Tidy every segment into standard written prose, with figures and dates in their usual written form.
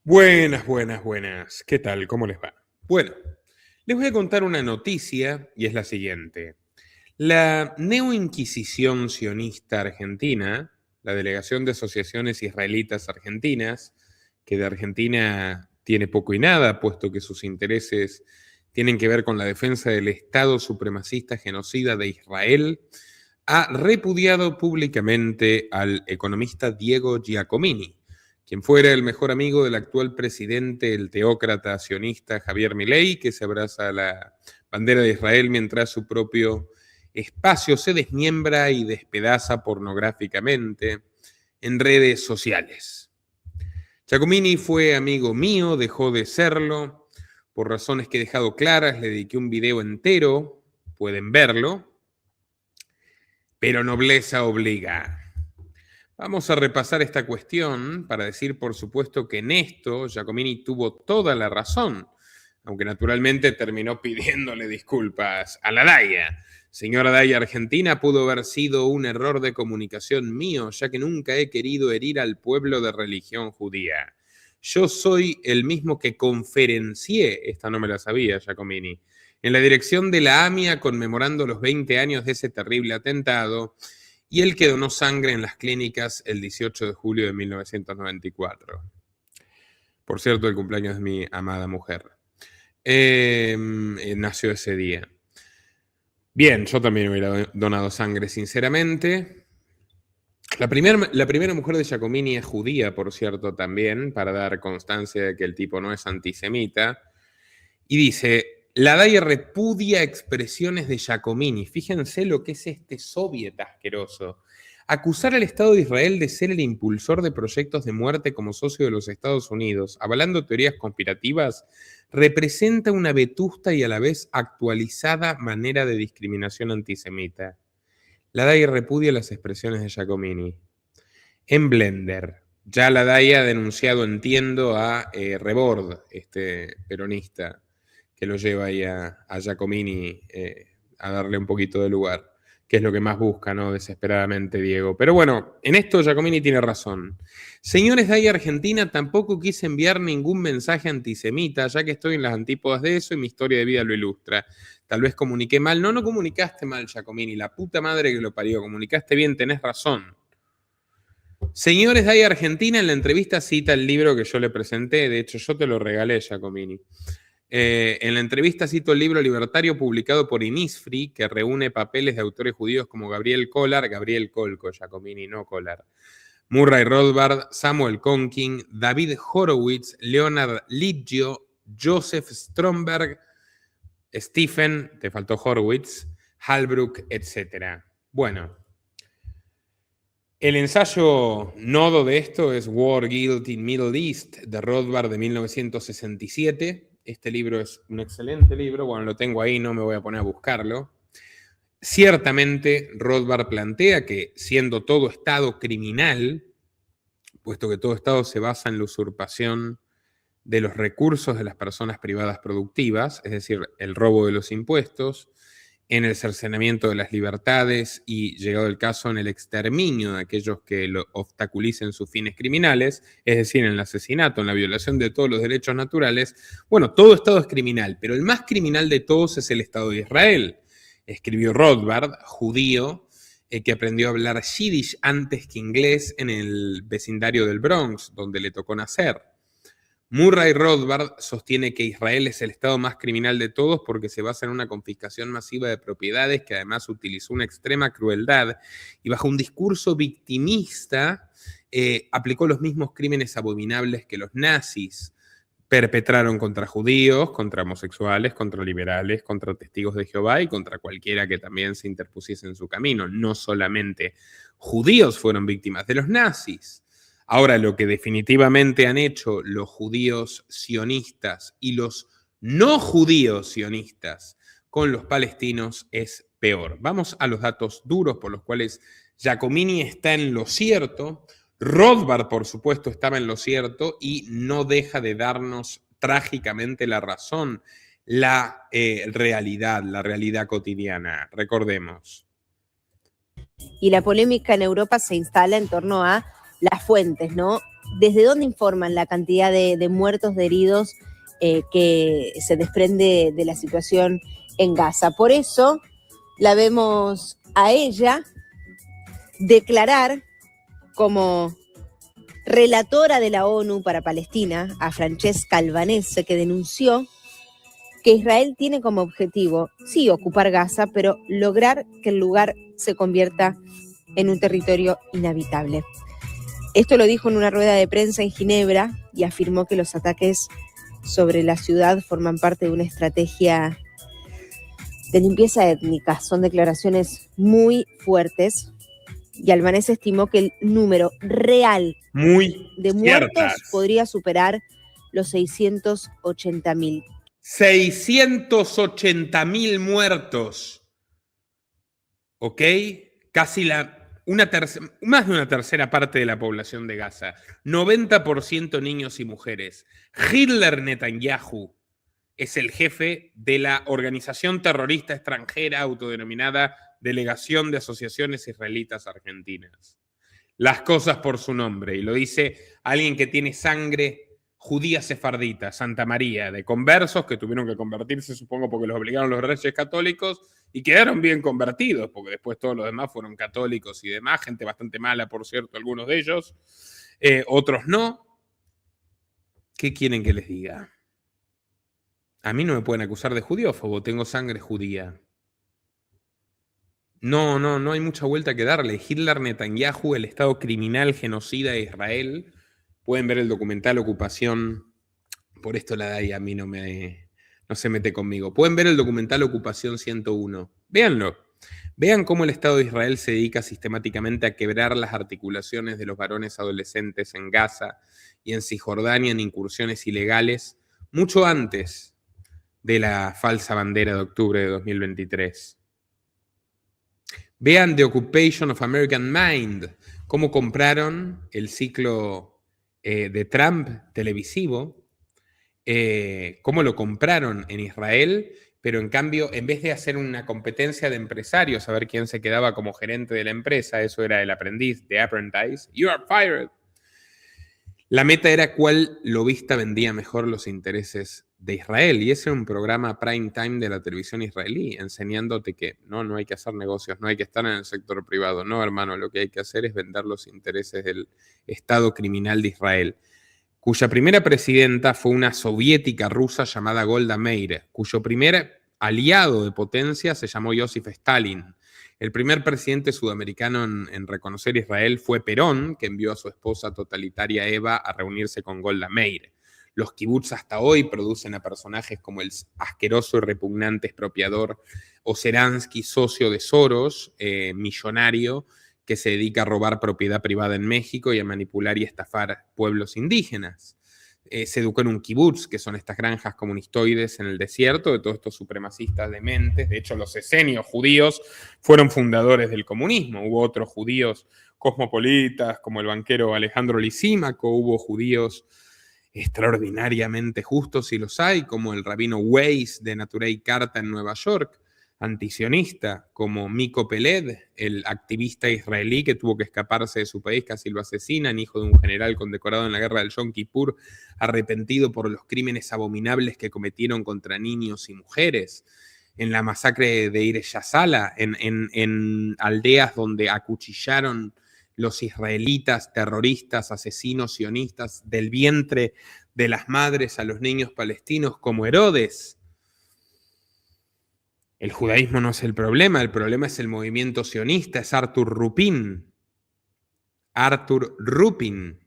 Buenas, buenas, buenas. ¿Qué tal? ¿Cómo les va? Bueno, les voy a contar una noticia y es la siguiente. La neoinquisición sionista argentina, la Delegación de Asociaciones Israelitas Argentinas, que de Argentina tiene poco y nada, puesto que sus intereses tienen que ver con la defensa del Estado supremacista genocida de Israel, ha repudiado públicamente al economista Diego Giacomini, quien fuera el mejor amigo del actual presidente, el teócrata sionista Javier Milei, que se abraza a la bandera de Israel mientras su propio espacio se desmiembra y despedaza pornográficamente en redes sociales. Giacomini fue amigo mío, dejó de serlo, por razones que he dejado claras, le dediqué un video entero, pueden verlo, pero nobleza obliga. Vamos a repasar esta cuestión para decir, por supuesto, que en esto Giacomini tuvo toda la razón, aunque naturalmente terminó pidiéndole disculpas a la DAIA. Señora DAIA Argentina, pudo haber sido un error de comunicación mío, ya que nunca he querido herir al pueblo de religión judía. Yo soy el mismo que conferencié, esta no me la sabía, Giacomini, en la dirección de la AMIA conmemorando los 20 años de ese terrible atentado, y el que donó sangre en las clínicas el 18 de julio de 1994. Por cierto, el cumpleaños de mi amada mujer. Nació ese día. Bien, yo también hubiera donado sangre, sinceramente. La primera mujer de Giacomini es judía, por cierto, también, para dar constancia de que el tipo no es antisemita. Y dice, la DAIA repudia expresiones de Giacomini. Fíjense lo que es este soviet asqueroso. Acusar al Estado de Israel de ser el impulsor de proyectos de muerte como socio de los Estados Unidos, avalando teorías conspirativas, representa una vetusta y a la vez actualizada manera de discriminación antisemita. La DAIA repudia las expresiones de Giacomini. En Blender, ya la DAIA ha denunciado, entiendo, a Rebord, este peronista, que lo lleva ahí a Giacomini a darle un poquito de lugar, que es lo que más busca, ¿no? Desesperadamente, Diego. Pero bueno, en esto Giacomini tiene razón. Señores de ahí Argentina, tampoco quise enviar ningún mensaje antisemita, ya que estoy en las antípodas de eso y mi historia de vida lo ilustra. Tal vez comuniqué mal. No, no comunicaste mal, Giacomini. La puta madre que lo parió. Comunicaste bien, tenés razón. Señores de ahí Argentina, en la entrevista cita el libro que yo le presenté. De hecho, yo te lo regalé, Giacomini. En la entrevista cito el libro Libertario publicado por Innisfree, que reúne papeles de autores judíos como Gabriel Colco, Giacomini, no Collar, Murray Rothbard, Samuel Conking, David Horowitz, Leonard Liggio, Joseph Stromberg, Stephen, te faltó Horowitz, Halbrook, etc. Bueno, el ensayo nodo de esto es War, Guilt in Middle East, de Rothbard, de 1967. Este libro es un excelente libro. Bueno, lo tengo ahí, no me voy a poner a buscarlo. Ciertamente, Rothbard plantea que, siendo todo Estado criminal, puesto que todo Estado se basa en la usurpación de los recursos de las personas privadas productivas, es decir, el robo de los impuestos, en el cercenamiento de las libertades y, llegado el caso, en el exterminio de aquellos que lo obstaculicen sus fines criminales, es decir, en el asesinato, en la violación de todos los derechos naturales. Bueno, todo Estado es criminal, pero el más criminal de todos es el Estado de Israel. Escribió Rothbard, judío, que aprendió a hablar yiddish antes que inglés en el vecindario del Bronx, donde le tocó nacer. Murray Rothbard sostiene que Israel es el estado más criminal de todos porque se basa en una confiscación masiva de propiedades que además utilizó una extrema crueldad y bajo un discurso victimista aplicó los mismos crímenes abominables que los nazis perpetraron contra judíos, contra homosexuales, contra liberales, contra testigos de Jehová y contra cualquiera que también se interpusiese en su camino. No solamente judíos fueron víctimas de los nazis. Ahora, lo que definitivamente han hecho los judíos sionistas y los no judíos sionistas con los palestinos es peor. Vamos a los datos duros por los cuales Giacomini está en lo cierto. Rothbard, por supuesto, estaba en lo cierto y no deja de darnos trágicamente la razón, la realidad cotidiana. Recordemos. Y la polémica en Europa se instala en torno a las fuentes, ¿no? ¿desde dónde informan la cantidad de muertos, de heridos que se desprende de la situación en Gaza? Por eso la vemos a ella declarar como relatora de la ONU para Palestina, a Francesca Albanese, que denunció que Israel tiene como objetivo, sí, ocupar Gaza, pero lograr que el lugar se convierta en un territorio inhabitable. Esto lo dijo en una rueda de prensa en Ginebra y afirmó que los ataques sobre la ciudad forman parte de una estrategia de limpieza étnica. Son declaraciones muy fuertes y Albanese estimó que el número real de muertos podría superar los 680.000. 680.000 muertos. ¿Ok? Casi más de una tercera parte de la población de Gaza. 90% niños y mujeres. Hitler Netanyahu es el jefe de la organización terrorista extranjera autodenominada Delegación de Asociaciones Israelitas Argentinas. Las cosas por su nombre. Y lo dice alguien que tiene sangre judía sefardita, Santa María, de conversos que tuvieron que convertirse, supongo, porque los obligaron los reyes católicos y quedaron bien convertidos, porque después todos los demás fueron católicos y demás, gente bastante mala, por cierto, algunos de ellos, otros no. ¿Qué quieren que les diga? A mí no me pueden acusar de judiófobo, tengo sangre judía. No hay mucha vuelta que darle. Hitler, Netanyahu, el Estado criminal genocida de Israel. Pueden ver el documental Ocupación. Por esto la DAI a mí no se mete conmigo. Pueden ver el documental Ocupación 101. Véanlo. Vean cómo el Estado de Israel se dedica sistemáticamente a quebrar las articulaciones de los varones adolescentes en Gaza y en Cisjordania en incursiones ilegales, mucho antes de la falsa bandera de octubre de 2023. Vean The Occupation of American Mind, cómo compraron el ciclo de Trump televisivo, cómo lo compraron en Israel, pero en cambio, en vez de hacer una competencia de empresarios, a ver quién se quedaba como gerente de la empresa, eso era el aprendiz, The Apprentice, you are fired. La meta era cuál lobista vendía mejor los intereses de Israel. Y ese era un programa prime time de la televisión israelí, enseñándote que no hay que hacer negocios, no hay que estar en el sector privado. No, hermano, lo que hay que hacer es vender los intereses del Estado criminal de Israel, cuya primera presidenta fue una soviética rusa llamada Golda Meir, cuyo primer aliado de potencia se llamó Joseph Stalin. El primer presidente sudamericano en reconocer Israel fue Perón, que envió a su esposa totalitaria Eva a reunirse con Golda Meir. Los kibbutz hasta hoy producen a personajes como el asqueroso y repugnante expropiador Oseransky, socio de Soros, millonario, que se dedica a robar propiedad privada en México y a manipular y estafar pueblos indígenas. Se educó en un kibutz, que son estas granjas comunistoides en el desierto de todos estos supremacistas dementes. De hecho, los esenios judíos fueron fundadores del comunismo. Hubo otros judíos cosmopolitas, como el banquero Alejandro Lisímaco. Hubo judíos extraordinariamente justos, y los hay, como el rabino Weiss de Naturei Karta en Nueva York, antisionista, como Miko Peled, el activista israelí que tuvo que escaparse de su país, casi lo asesinan, hijo de un general condecorado en la guerra del Yom Kippur, arrepentido por los crímenes abominables que cometieron contra niños y mujeres, en la masacre de Deir Yazala, en aldeas donde acuchillaron los israelitas, terroristas, asesinos, sionistas, del vientre de las madres a los niños palestinos, como Herodes. El judaísmo no es el problema es el movimiento sionista, es Artur Rupin. Artur Rupin,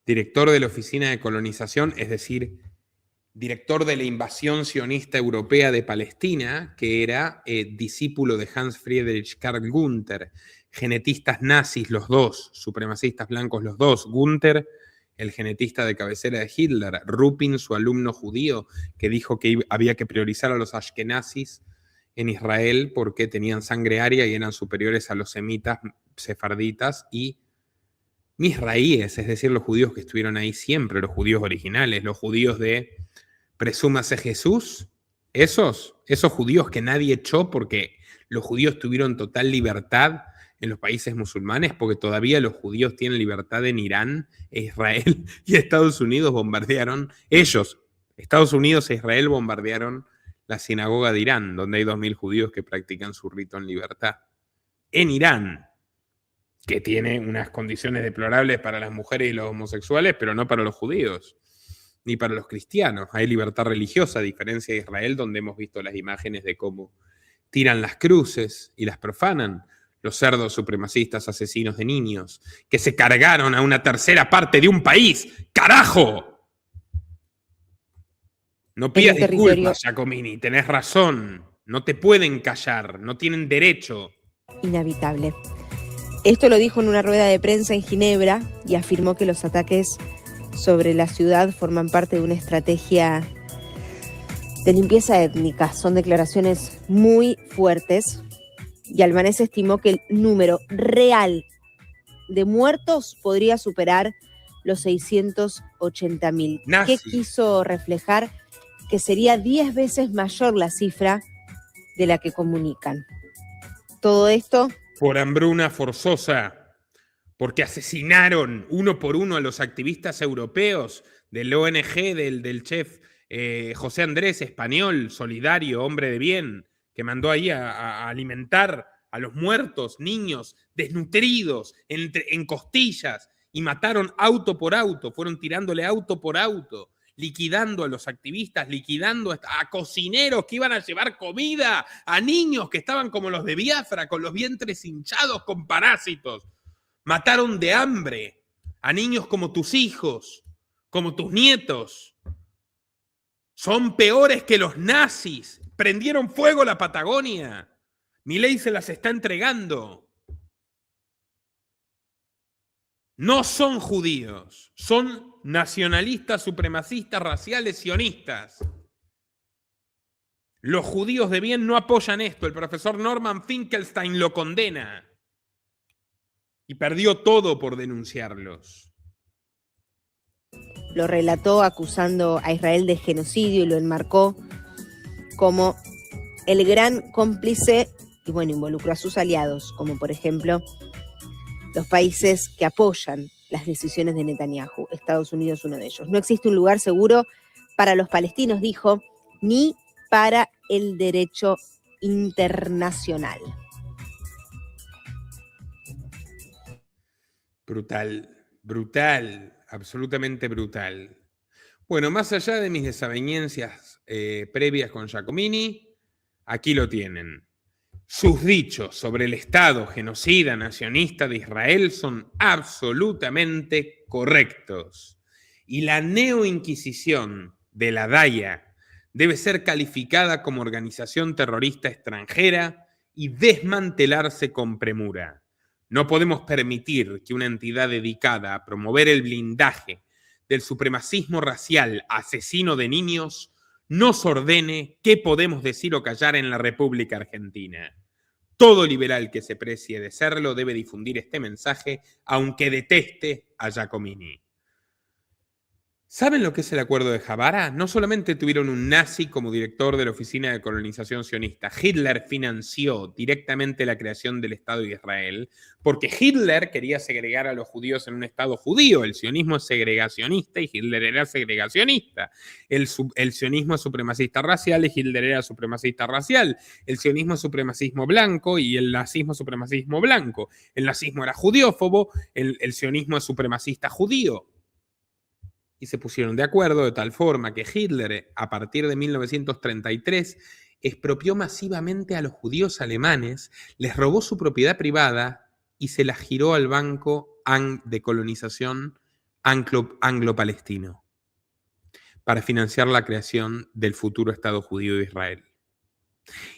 director de la Oficina de Colonización, es decir, director de la invasión sionista europea de Palestina, que era discípulo de Hans Friedrich Karl Günther, genetistas nazis los dos, supremacistas blancos los dos, Günther, el genetista de cabecera de Hitler, Rupin, su alumno judío, que dijo que había que priorizar a los ashkenazis en Israel porque tenían sangre aria y eran superiores a los semitas, sefarditas y misraíes, es decir, los judíos que estuvieron ahí siempre, los judíos originales, los judíos de presúmase Jesús, esos judíos que nadie echó porque los judíos tuvieron total libertad en los países musulmanes, porque todavía los judíos tienen libertad en Irán e Israel, y Estados Unidos bombardearon, Estados Unidos e Israel bombardearon la sinagoga de Irán, donde hay 2.000 judíos que practican su rito en libertad. En Irán, que tiene unas condiciones deplorables para las mujeres y los homosexuales, pero no para los judíos, ni para los cristianos. Hay libertad religiosa, a diferencia de Israel, donde hemos visto las imágenes de cómo tiran las cruces y las profanan los cerdos supremacistas asesinos de niños, que se cargaron a una tercera parte de un país. ¡Carajo! No pidas disculpas, Giacomini, tenés razón. No te pueden callar, no tienen derecho. Inhabitable. Esto lo dijo en una rueda de prensa en Ginebra y afirmó que los ataques sobre la ciudad forman parte de una estrategia de limpieza étnica. Son declaraciones muy fuertes y Albanese estimó que el número real de muertos podría superar los 680.000. ¿Qué quiso reflejar? Que sería 10 veces mayor la cifra de la que comunican. Todo esto por hambruna forzosa, porque asesinaron uno por uno a los activistas europeos del ONG, del chef José Andrés, español, solidario, hombre de bien, que mandó ahí a alimentar a los muertos, niños desnutridos, en costillas, y mataron auto por auto, fueron tirándole auto por auto, liquidando a los activistas, liquidando a cocineros que iban a llevar comida, a niños que estaban como los de Biafra, con los vientres hinchados con parásitos. Mataron de hambre a niños como tus hijos, como tus nietos. Son peores que los nazis. Prendieron fuego la Patagonia. Milei se las está entregando. No son judíos, son nacionalistas, supremacistas, raciales, sionistas. Los judíos de bien no apoyan esto. El profesor Norman Finkelstein lo condena. Y perdió todo por denunciarlos. Lo relató acusando a Israel de genocidio y lo enmarcó como el gran cómplice y bueno, involucró a sus aliados, como por ejemplo los países que apoyan las decisiones de Netanyahu, Estados Unidos uno de ellos. No existe un lugar seguro para los palestinos, dijo, ni para el derecho internacional. Brutal, brutal, absolutamente brutal. Bueno, más allá de mis desavenencias previas con Giacomini, aquí lo tienen. Sus dichos sobre el Estado genocida nacionista de Israel son absolutamente correctos. Y la neoinquisición de la Daya debe ser calificada como organización terrorista extranjera y desmantelarse con premura. No podemos permitir que una entidad dedicada a promover el blindaje del supremacismo racial asesino de niños nos ordene qué podemos decir o callar en la República Argentina. Todo liberal que se precie de serlo debe difundir este mensaje, aunque deteste a Giacomini. ¿Saben lo que es el Acuerdo de Javara? No solamente tuvieron un nazi como director de la Oficina de Colonización Sionista. Hitler financió directamente la creación del Estado de Israel porque Hitler quería segregar a los judíos en un Estado judío. El sionismo es segregacionista y Hitler era segregacionista. El sionismo es supremacista racial y Hitler era supremacista racial. El sionismo es supremacismo blanco y el nazismo es supremacismo blanco. El nazismo era judiófobo, el sionismo es supremacista judío. Y se pusieron de acuerdo de tal forma que Hitler, a partir de 1933, expropió masivamente a los judíos alemanes, les robó su propiedad privada y se la giró al Banco de Colonización Anglo-Palestino para financiar la creación del futuro Estado judío de Israel.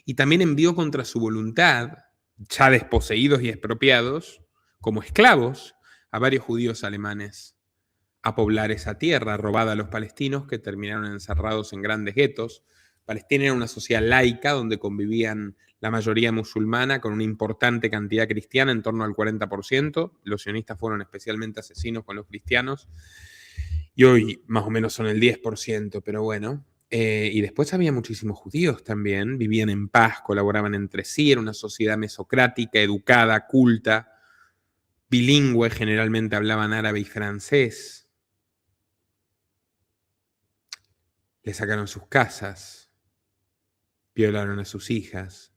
Y también envió contra su voluntad, ya desposeídos y expropiados, como esclavos, a varios judíos alemanes a poblar esa tierra robada a los palestinos que terminaron encerrados en grandes guetos. Palestina era una sociedad laica donde convivían la mayoría musulmana con una importante cantidad cristiana, en torno al 40%. Los sionistas fueron especialmente asesinos con los cristianos y hoy más o menos son el 10%, pero bueno. Y después había muchísimos judíos también, vivían en paz, colaboraban entre sí, era una sociedad mesocrática, educada, culta, bilingüe, generalmente hablaban árabe y francés. Le sacaron sus casas, violaron a sus hijas,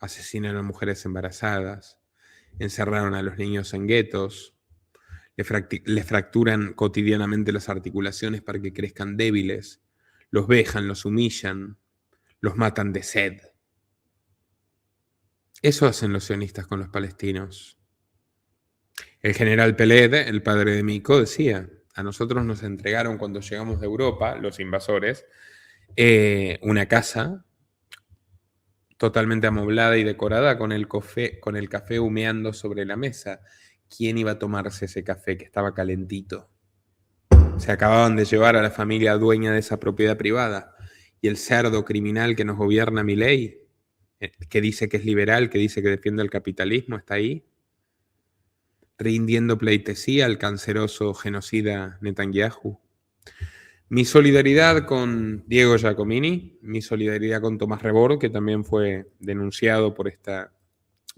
asesinaron a mujeres embarazadas, encerraron a los niños en guetos, le fracturan cotidianamente las articulaciones para que crezcan débiles, los vejan, los humillan, los matan de sed. Eso hacen los sionistas con los palestinos. El general Peled, el padre de Mico, decía, a nosotros nos entregaron cuando llegamos de Europa, los invasores, una casa totalmente amoblada y decorada con el café humeando sobre la mesa. ¿Quién iba a tomarse ese café que estaba calentito? Se acababan de llevar a la familia dueña de esa propiedad privada. Y el cerdo criminal que nos gobierna Milei, que dice que es liberal, que dice que defiende el capitalismo, está ahí, rindiendo pleitesía al canceroso genocida Netanyahu. Mi solidaridad con Diego Giacomini, mi solidaridad con Tomás Rebord, que también fue denunciado por esta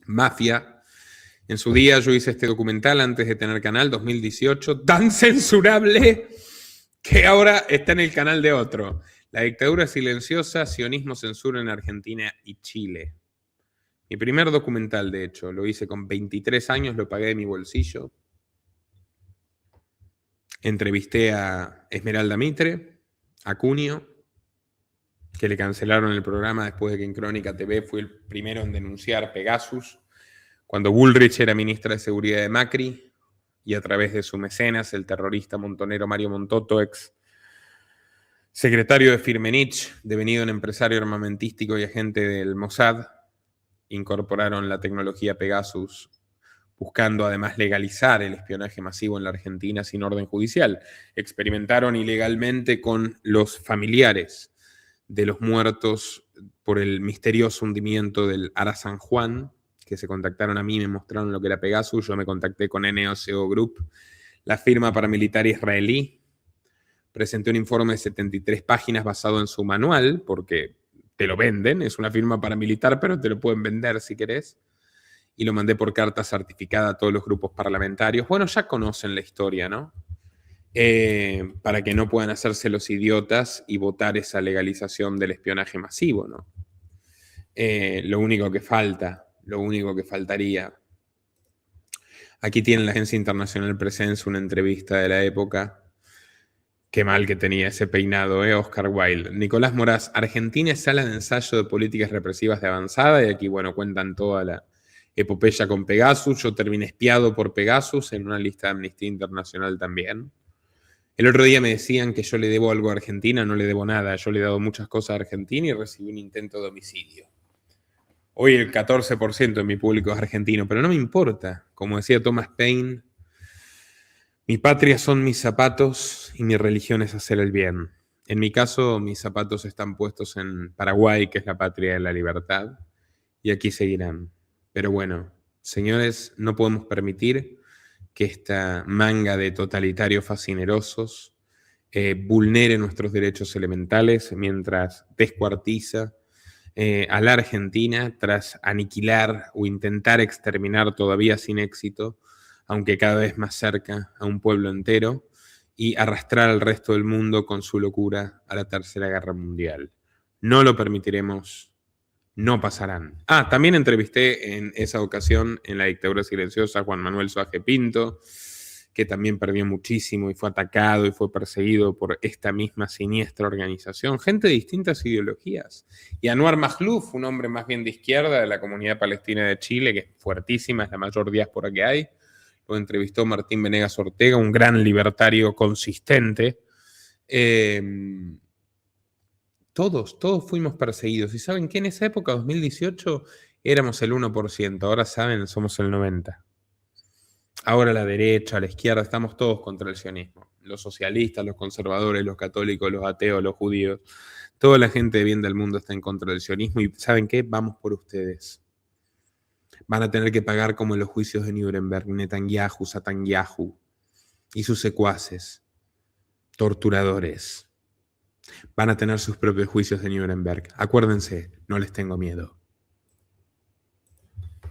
mafia. En su día yo hice este documental antes de tener canal, 2018, tan censurable que ahora está en el canal de otro. La dictadura silenciosa, sionismo, censura en Argentina y Chile. Mi primer documental, de hecho, lo hice con 23 años, lo pagué de mi bolsillo. Entrevisté a Esmeralda Mitre, a Cunio, que le cancelaron el programa después de que en Crónica TV fue el primero en denunciar Pegasus, cuando Bullrich era ministra de Seguridad de Macri, y a través de su mecenas, el terrorista montonero Mario Montoto, ex secretario de Firmenich, devenido un empresario armamentístico y agente del Mossad, incorporaron la tecnología Pegasus, buscando además legalizar el espionaje masivo en la Argentina sin orden judicial. Experimentaron ilegalmente con los familiares de los muertos por el misterioso hundimiento del Ara San Juan, que se contactaron a mí, me mostraron lo que era Pegasus, yo me contacté con NOCO Group, la firma paramilitar israelí, presenté un informe de 73 páginas basado en su manual, porque te lo venden, es una firma paramilitar, pero te lo pueden vender si querés, y lo mandé por carta certificada a todos los grupos parlamentarios. Bueno, ya conocen la historia, ¿no? Para que no puedan hacerse los idiotas y votar esa legalización del espionaje masivo, ¿no? Lo único que faltaría. Aquí tiene la Agencia Internacional Presence una entrevista de la época. Qué mal que tenía ese peinado, Oscar Wilde. Nicolás Moraz, Argentina es sala de ensayo de políticas represivas de avanzada, y aquí, bueno, cuentan toda la epopeya con Pegasus. Yo terminé espiado por Pegasus en una lista de Amnistía Internacional también. El otro día me decían que yo le debo algo a Argentina, no le debo nada. Yo le he dado muchas cosas a Argentina y recibí un intento de homicidio. Hoy el 14% de mi público es argentino, pero no me importa. Como decía Thomas Paine, mi patria son mis zapatos y mi religión es hacer el bien. En mi caso, mis zapatos están puestos en Paraguay, que es la patria de la libertad, y aquí seguirán. Pero bueno, señores, no podemos permitir que esta manga de totalitarios fascinerosos vulnere nuestros derechos elementales mientras descuartiza a la Argentina tras aniquilar o intentar exterminar todavía sin éxito, aunque cada vez más cerca, a un pueblo entero, y arrastrar al resto del mundo con su locura a la Tercera Guerra Mundial. No lo permitiremos, no pasarán. También entrevisté en esa ocasión, en la dictadura silenciosa, a Juan Manuel Suaje Pinto, que también perdió muchísimo y fue atacado y fue perseguido por esta misma siniestra organización, gente de distintas ideologías. Y Anwar Makhlouf, un hombre más bien de izquierda de la comunidad palestina de Chile, que es fuertísima, es la mayor diáspora que hay. Lo entrevistó Martín Venegas Ortega, un gran libertario consistente. Todos fuimos perseguidos. ¿Y saben qué? En esa época, 2018, éramos el 1%. Ahora saben, somos el 90%. Ahora la derecha, la izquierda, estamos todos contra el sionismo. Los socialistas, los conservadores, los católicos, los ateos, los judíos. Toda la gente de bien del mundo está en contra del sionismo. ¿Y saben qué? Vamos por ustedes. Van a tener que pagar como en los juicios de Nuremberg, Netanyahu, Satanyahu y sus secuaces, torturadores, Van a tener sus propios juicios de Nuremberg. Acuérdense, no les tengo miedo.